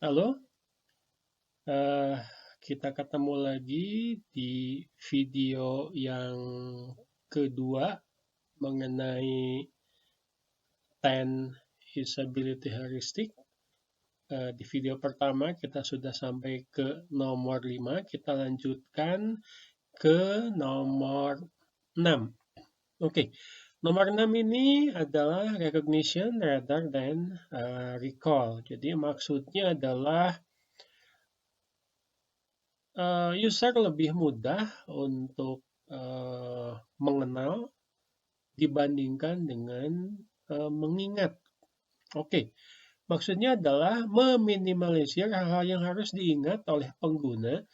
Halo, eh, kita ketemu lagi di video yang kedua mengenai 10 usability heuristic. Di video pertama kita sudah sampai ke nomor 5, kita lanjutkan ke nomor 6. Oke, nomor 6 ini adalah recognition rather than recall. Jadi maksudnya adalah user lebih mudah untuk mengenal dibandingkan dengan mengingat. Oke, maksudnya adalah meminimalisir hal-hal yang harus diingat oleh pengguna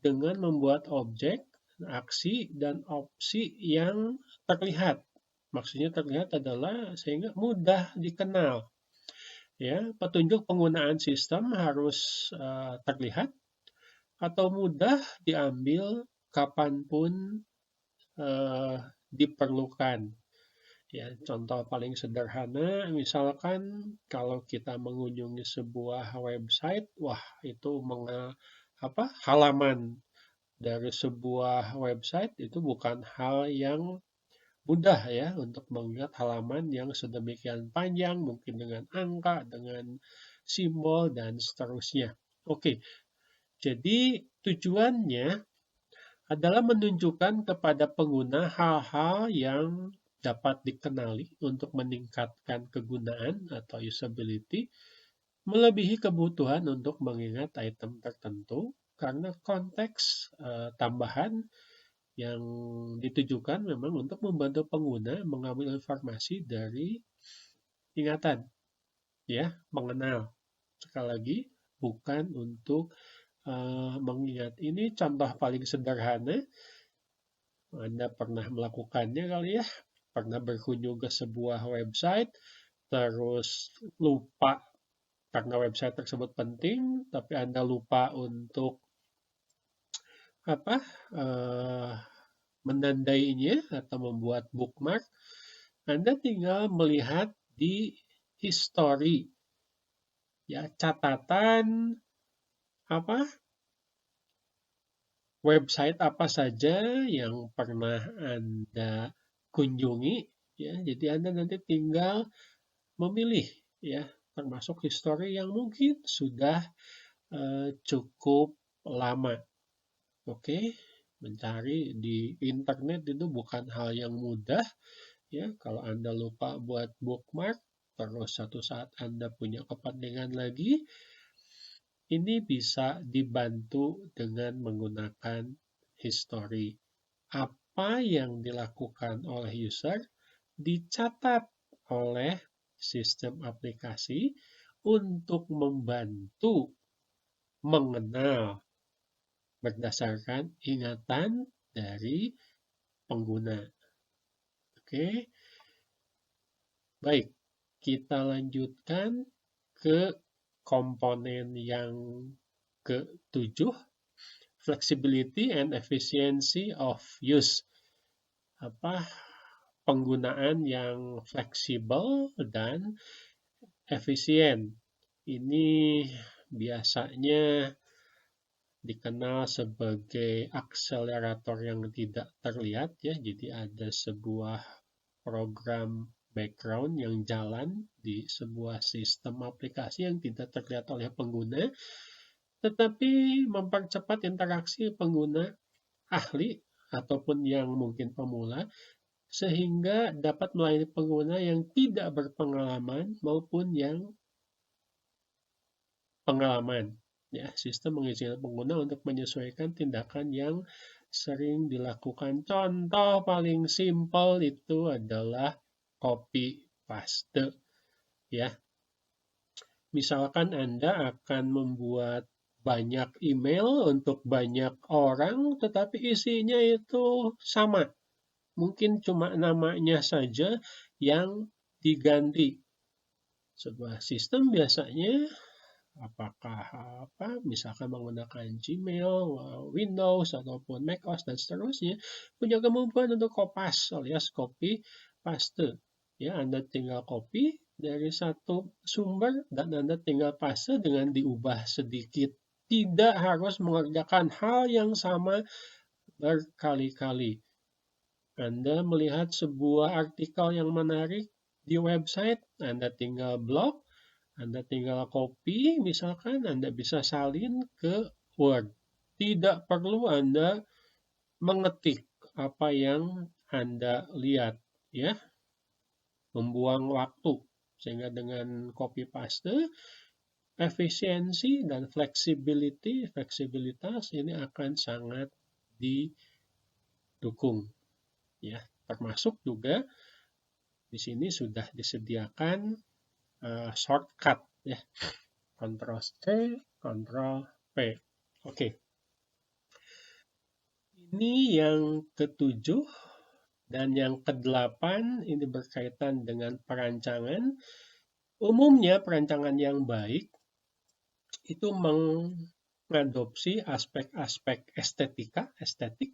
dengan membuat objek, aksi, dan opsi yang terlihat. Maksudnya terlihat adalah sehingga mudah dikenal. Ya, petunjuk penggunaan sistem harus terlihat atau mudah diambil kapanpun diperlukan. Ya, contoh paling sederhana, misalkan kalau kita mengunjungi sebuah website, wah itu halaman dari sebuah website itu bukan hal yang mudah ya untuk mengingat halaman yang sedemikian panjang, mungkin dengan angka, dengan simbol, dan seterusnya. Oke, jadi tujuannya adalah menunjukkan kepada pengguna hal-hal yang dapat dikenali untuk meningkatkan kegunaan atau usability, melebihi kebutuhan untuk mengingat item tertentu karena konteks tambahan yang ditujukan memang untuk membantu pengguna mengambil informasi dari ingatan, ya, mengenal. Sekali lagi, bukan untuk mengingat. Ini contoh paling sederhana. Anda pernah melakukannya kali ya, pernah berkunjung ke sebuah website, terus lupa karena website tersebut penting, tapi Anda lupa untuk menandainya atau membuat bookmark. Anda tinggal melihat di history, ya, catatan website apa saja yang pernah Anda kunjungi, ya. Jadi Anda nanti tinggal memilih, ya, termasuk history yang mungkin sudah cukup lama. Oke, mencari di internet itu bukan hal yang mudah, ya. Kalau Anda lupa buat bookmark, terus satu saat Anda punya kepentingan lagi, ini bisa dibantu dengan menggunakan history. Apa yang dilakukan oleh user dicatat oleh sistem aplikasi untuk membantu mengenal berdasarkan ingatan dari pengguna. Oke, baik, kita lanjutkan ke komponen yang ke-7, flexibility and efficiency of use. Penggunaan yang fleksibel dan efisien. Ini biasanya dikenal sebagai akselerator yang tidak terlihat ya. Jadi ada sebuah program background yang jalan di sebuah sistem aplikasi yang tidak terlihat oleh pengguna, tetapi mempercepat interaksi pengguna ahli ataupun yang mungkin pemula, sehingga dapat melayani pengguna yang tidak berpengalaman maupun yang pengalaman. Ya, sistem mengizinkan pengguna untuk menyesuaikan tindakan yang sering dilakukan. Contoh paling simpel itu adalah copy paste. Ya, misalkan Anda akan membuat banyak email untuk banyak orang, tetapi isinya itu sama. Mungkin cuma namanya saja yang diganti. Sebuah sistem biasanya misalkan menggunakan Gmail, Windows, ataupun macOS, dan seterusnya, punya kemampuan untuk kopas alias copy paste. Ya, Anda tinggal copy, dari satu sumber dan Anda tinggal paste dengan diubah sedikit. Tidak harus mengerjakan hal yang sama berkali-kali. Anda melihat sebuah artikel yang menarik di website, Anda tinggal blok, Anda tinggal copy, misalkan Anda bisa salin ke Word. Tidak perlu Anda mengetik apa yang Anda lihat, ya, membuang waktu. Sehingga dengan copy paste, efisiensi dan fleksibilitas ini akan sangat didukung, ya. Termasuk juga di sini sudah disediakan shortcut, ya, Ctrl C, Ctrl P. Oke. Ini yang ketujuh dan yang kedelapan ini berkaitan dengan perancangan. Umumnya perancangan yang baik itu mengadopsi aspek-aspek estetik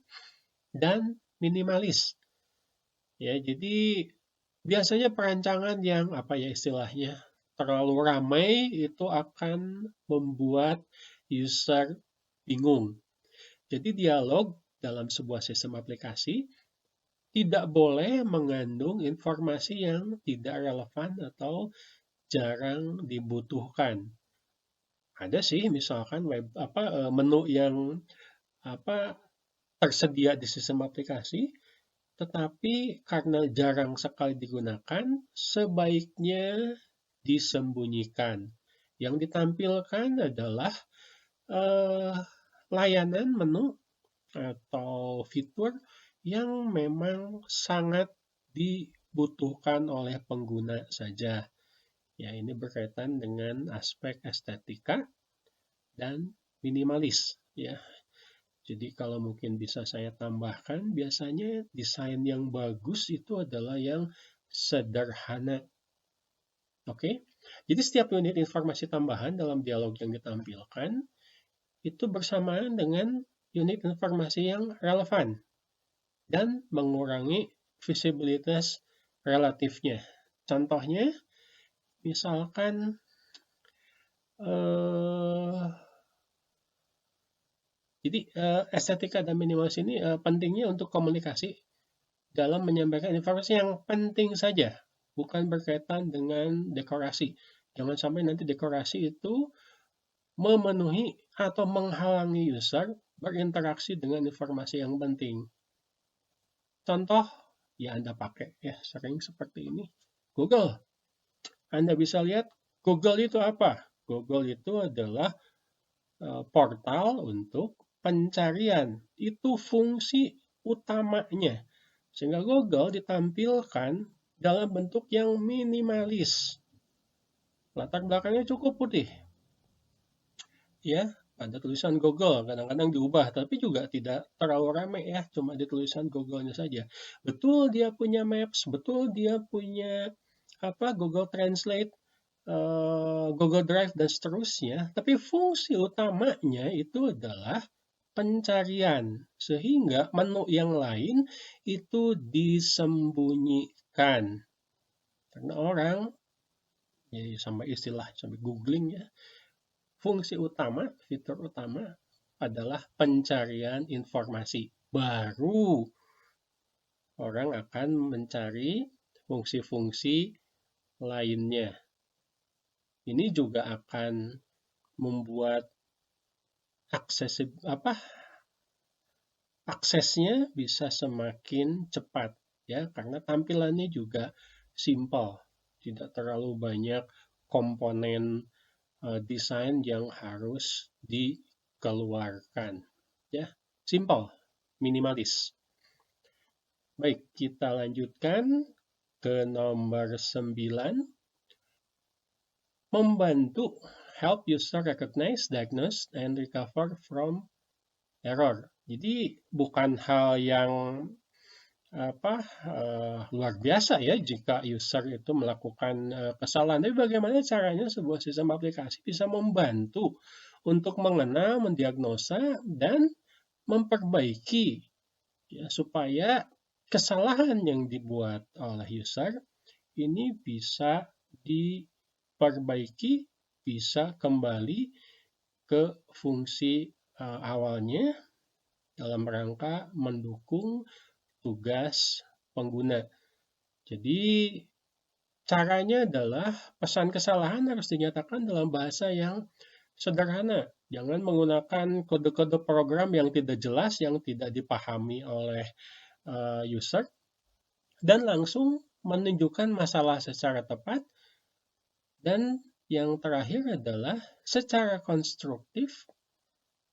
dan minimalis. Ya, jadi biasanya perancangan yang istilahnya terlalu ramai itu akan membuat user bingung. Jadi dialog dalam sebuah sistem aplikasi tidak boleh mengandung informasi yang tidak relevan atau jarang dibutuhkan. Ada sih misalkan menu yang tersedia di sistem aplikasi, tetapi karena jarang sekali digunakan, sebaiknya disembunyikan. Yang ditampilkan adalah layanan menu atau fitur yang memang sangat dibutuhkan oleh pengguna saja. Ya, ini berkaitan dengan aspek estetika dan minimalis, ya. Jadi kalau mungkin bisa saya tambahkan, biasanya desain yang bagus itu adalah yang sederhana. Oke? Jadi setiap unit informasi tambahan dalam dialog yang ditampilkan itu bersamaan dengan unit informasi yang relevan dan mengurangi visibilitas relatifnya. Contohnya, misalkan estetika dan minimalis ini pentingnya untuk komunikasi dalam menyampaikan informasi yang penting saja, bukan berkaitan dengan dekorasi. Jangan sampai nanti dekorasi itu memenuhi atau menghalangi user berinteraksi dengan informasi yang penting. Contoh, ya Anda pakai, ya sering seperti ini. Google. Anda bisa lihat Google itu apa? Google itu adalah portal untuk pencarian. Itu fungsi utamanya. Sehingga Google ditampilkan dalam bentuk yang minimalis. Latar belakangnya cukup putih. Ya, ada tulisan Google, kadang-kadang diubah, tapi juga tidak terlalu ramai ya, cuma di tulisan Google-nya saja. Betul dia punya Maps, betul dia punya Google Translate, Google Drive, dan seterusnya, tapi fungsi utamanya itu adalah pencarian, sehingga menu yang lain itu disembunyikan. Karena orang, ya sampai istilah, sampai googling ya, fungsi utama, fitur utama adalah pencarian informasi. Baru orang akan mencari fungsi-fungsi lainnya. Ini juga akan membuat aksesnya bisa semakin cepat ya, karena tampilannya juga simple, tidak terlalu banyak komponen desain yang harus dikeluarkan. Ya, simple, minimalis. Baik, kita lanjutkan ke nomor 9. Membantu help user recognize, diagnose, and recover from error. Jadi bukan hal yang luar biasa ya jika user itu melakukan kesalahan. Tapi bagaimana caranya sebuah sistem aplikasi bisa membantu untuk mengenal, mendiagnosa, dan memperbaiki ya, supaya kesalahan yang dibuat oleh user ini bisa diperbaiki, bisa kembali ke fungsi awalnya dalam rangka mendukung tugas pengguna. Jadi caranya adalah pesan kesalahan harus dinyatakan dalam bahasa yang sederhana. Jangan menggunakan kode-kode program yang tidak jelas, yang tidak dipahami oleh user, dan langsung menunjukkan masalah secara tepat. Dan yang terakhir adalah secara konstruktif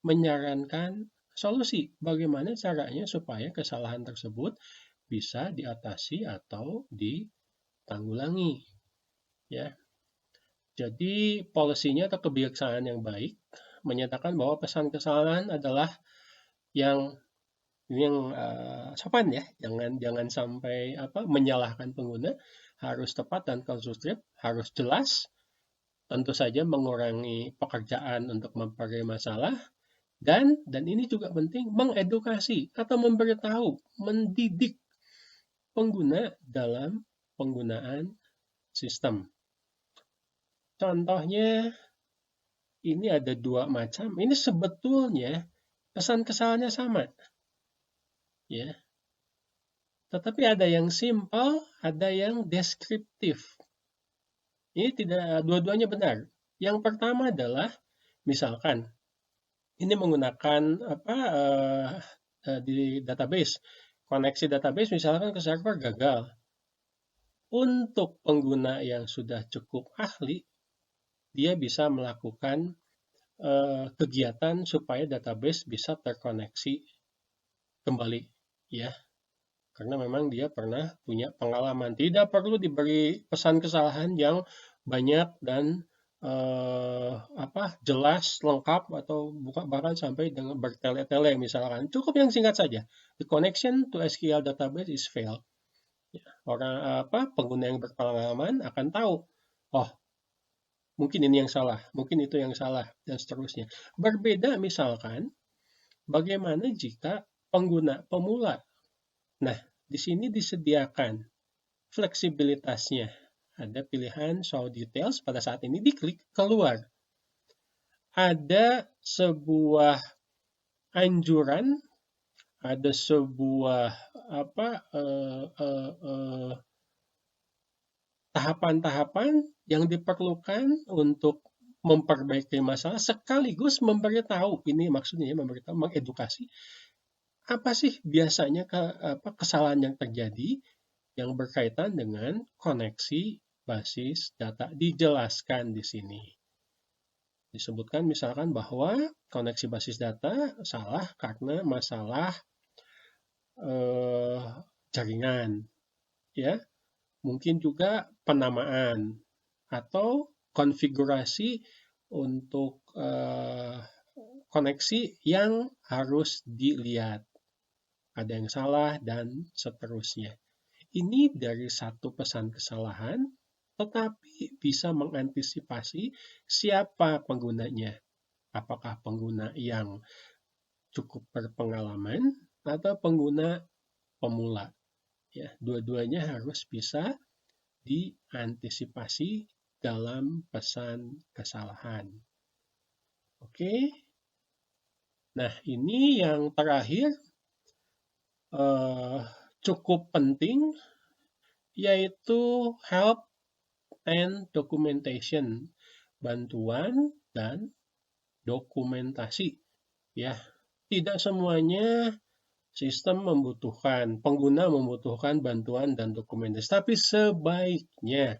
menyarankan solusi. Bagaimana caranya supaya kesalahan tersebut bisa diatasi atau ditanggulangi. Ya. Jadi polisinya atau kebijaksanaan yang baik menyatakan bahwa pesan kesalahan adalah yang sopan ya, jangan sampai menyalahkan pengguna, harus tepat dan konstruktif, harus jelas, tentu saja mengurangi pekerjaan untuk memperoleh masalah, dan ini juga penting, mengedukasi atau memberitahu, mendidik pengguna dalam penggunaan sistem. Contohnya, ini ada 2 macam. Ini sebetulnya pesan kesalahannya sama. Ya. Tetapi ada yang simple, ada yang deskriptif. Ini tidak dua-duanya benar. Yang pertama adalah misalkan ini menggunakan di database, koneksi database misalkan ke server gagal. Untuk pengguna yang sudah cukup ahli, dia bisa melakukan kegiatan supaya database bisa terkoneksi kembali, ya. Karena memang dia pernah punya pengalaman. Tidak perlu diberi pesan kesalahan yang banyak dan jelas, lengkap, atau bahkan sampai dengan bertele-tele misalkan. Cukup yang singkat saja. The connection to SQL database is failed. Orang pengguna yang berpengalaman akan tahu, oh mungkin ini yang salah, mungkin itu yang salah, dan seterusnya. Berbeda misalkan, bagaimana jika pengguna pemula? Nah, di sini disediakan fleksibilitasnya. Ada pilihan show details, pada saat ini diklik keluar. Ada sebuah anjuran, ada sebuah tahapan-tahapan yang diperlukan untuk memperbaiki masalah sekaligus memberitahu, ini maksudnya memberitahu, mengedukasi apa sih biasanya kesalahan yang terjadi yang berkaitan dengan koneksi basis data. Dijelaskan di sini. Disebutkan misalkan bahwa koneksi basis data salah karena masalah jaringan, ya. Mungkin juga penamaan atau konfigurasi untuk koneksi yang harus dilihat. Ada yang salah dan seterusnya. Ini dari satu pesan kesalahan, tetapi bisa mengantisipasi siapa penggunanya. Apakah pengguna yang cukup berpengalaman atau pengguna pemula. Ya, dua-duanya harus bisa diantisipasi dalam pesan kesalahan. Oke. Nah, ini yang terakhir cukup penting, yaitu help and documentation, bantuan dan dokumentasi. Ya, tidak semuanya sistem membutuhkan, pengguna membutuhkan bantuan dan dokumentasi, tapi sebaiknya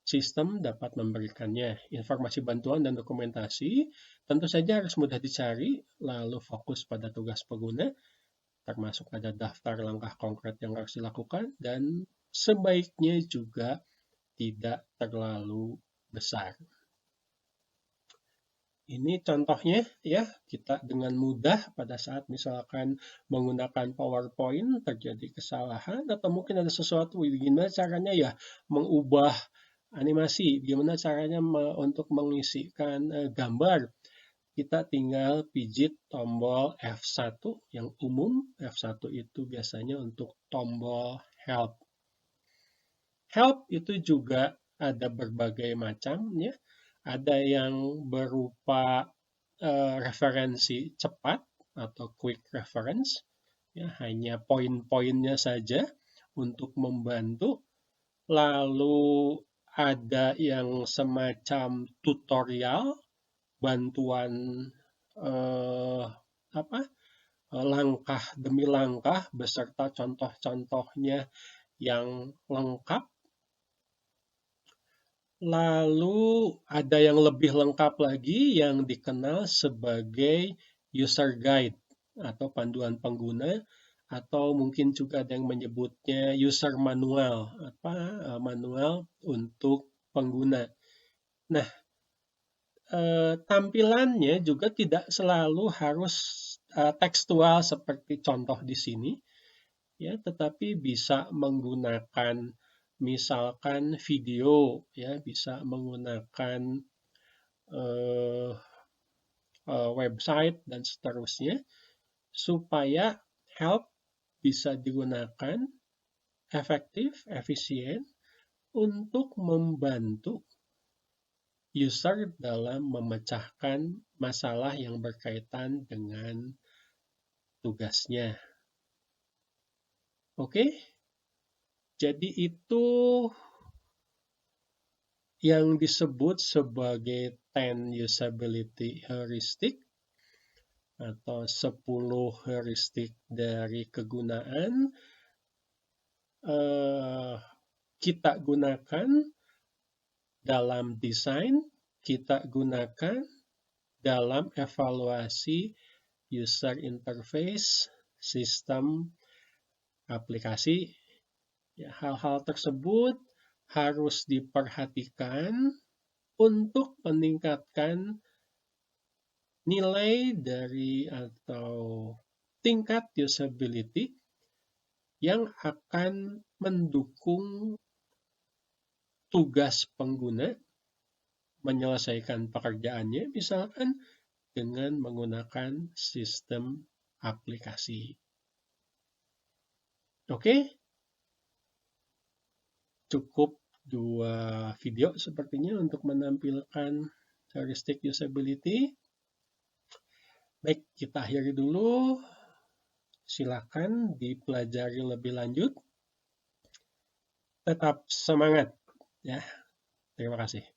sistem dapat memberikannya. Informasi bantuan dan dokumentasi tentu saja harus mudah dicari, lalu fokus pada tugas pengguna, termasuk ada daftar langkah konkret yang harus dilakukan, dan sebaiknya juga tidak terlalu besar. Ini contohnya ya, kita dengan mudah pada saat misalkan menggunakan PowerPoint terjadi kesalahan atau mungkin ada sesuatu, gimana caranya ya mengubah animasi, gimana caranya untuk mengisikan gambar. Kita tinggal pijit tombol F1 yang umum. F1 itu biasanya untuk tombol help. Help itu juga ada berbagai macam ya. Ada yang berupa referensi cepat atau quick reference, ya, hanya poin-poinnya saja untuk membantu. Lalu ada yang semacam tutorial, bantuan eh, apa langkah demi langkah beserta contoh-contohnya yang lengkap. Lalu ada yang lebih lengkap lagi yang dikenal sebagai user guide atau panduan pengguna, atau mungkin juga ada yang menyebutnya user manual, manual untuk pengguna. Nah, tampilannya juga tidak selalu harus tekstual seperti contoh di sini, ya, tetapi bisa menggunakan misalkan video, ya, bisa menggunakan website dan seterusnya, supaya help bisa digunakan efektif, efisien untuk membantu user dalam memecahkan masalah yang berkaitan dengan tugasnya. Oke, jadi itu yang disebut sebagai 10 usability heuristic atau 10 heuristik dari kegunaan. Kita gunakan dalam desain, kita gunakan dalam evaluasi user interface, sistem, aplikasi. Ya, hal-hal tersebut harus diperhatikan untuk meningkatkan nilai dari atau tingkat usability yang akan mendukung tugas pengguna menyelesaikan pekerjaannya, misalkan dengan menggunakan sistem aplikasi. Oke, cukup 2 video sepertinya untuk menampilkan heuristic usability. Baik, kita akhiri dulu. Silakan dipelajari lebih lanjut. Tetap semangat ya. Terima kasih.